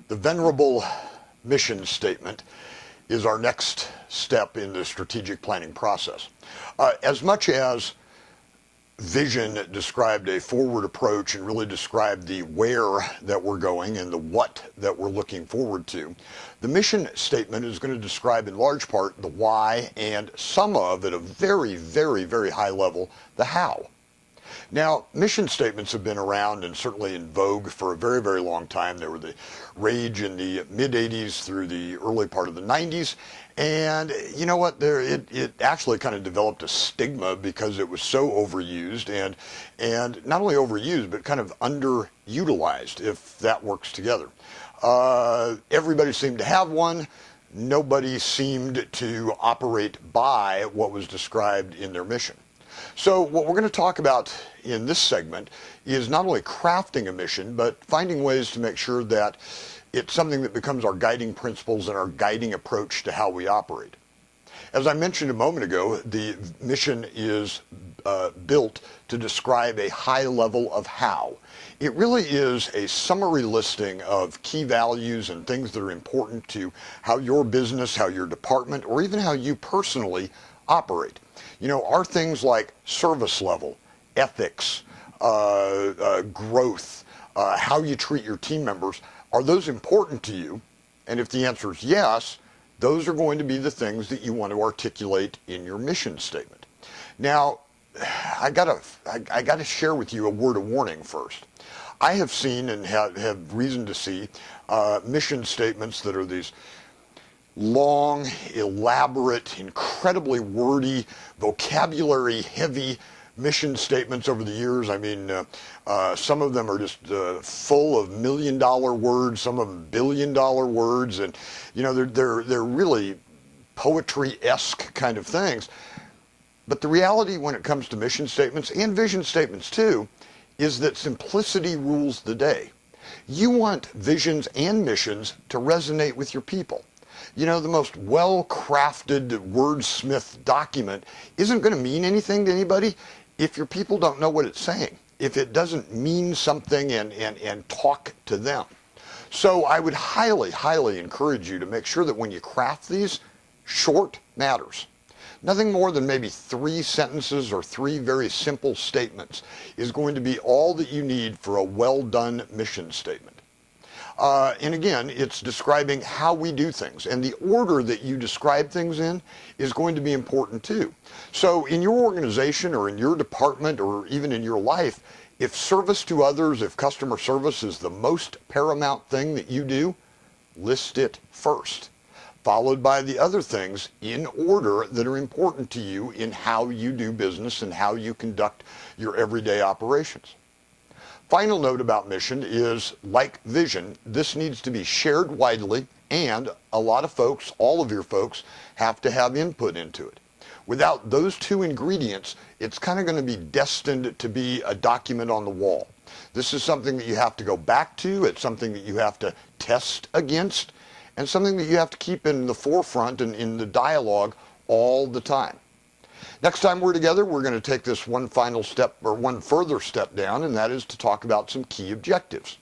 The venerable mission statement is our next step in the strategic planning process. As much as vision described a forward approach and really described the where that we're going and the what that we're looking forward to, the mission statement is going to describe in large part the why and some of, at a very, very, very high level, the how. Now, mission statements have been around and certainly in vogue for a very, very long time. They were the rage in the mid-'80s through the early part of the '90s. And you know what? It actually kind of developed a stigma because it was so overused and not only overused, but kind of underutilized, if that works together. Everybody seemed to have one. Nobody seemed to operate by what was described in their mission. So what we're going to talk about in this segment is not only crafting a mission, but finding ways to make sure that it's something that becomes our guiding principles and our guiding approach to how we operate. As I mentioned a moment ago, the mission is built to describe a high level of how. It really is a summary listing of key values and things that are important to how your business, how your department, or even how you personally operate. You know, are things like service level, ethics, growth, how you treat your team members, are those important to you? And if the answer is yes, those are going to be the things that you want to articulate in your mission statement. Now, I gotta share with you a word of warning first. I have seen and have reason to see mission statements that are these long, elaborate, incredibly wordy, vocabulary-heavy mission statements over the years. I mean, some of them are just full of million-dollar words, some of them billion-dollar words, and you know they're really poetry-esque kind of things. But the reality when it comes to mission statements and vision statements too is that simplicity rules the day. You want visions and missions to resonate with your people. You know, the most well-crafted wordsmith document isn't going to mean anything to anybody if your people don't know what it's saying, if it doesn't mean something and talk to them. So I would highly, highly encourage you to make sure that when you craft these, short matters. Nothing more than maybe 3 sentences or 3 very simple statements is going to be all that you need for a well-done mission statement. And again, it's describing how we do things, and the order that you describe things in is going to be important too. So in your organization or in your department or even in your life, if service to others, if customer service is the most paramount thing that you do, list it first, followed by the other things in order that are important to you in how you do business and how you conduct your everyday operations. Final note about mission is, like vision, this needs to be shared widely, and a lot of folks, all of your folks, have to have input into it. Without those 2 ingredients, it's kind of going to be destined to be a document on the wall. This is something that you have to go back to, it's something that you have to test against, and something that you have to keep in the forefront and in the dialogue all the time. Next time we're together, we're going to take this one final step or one further step down, and that is to talk about some key objectives.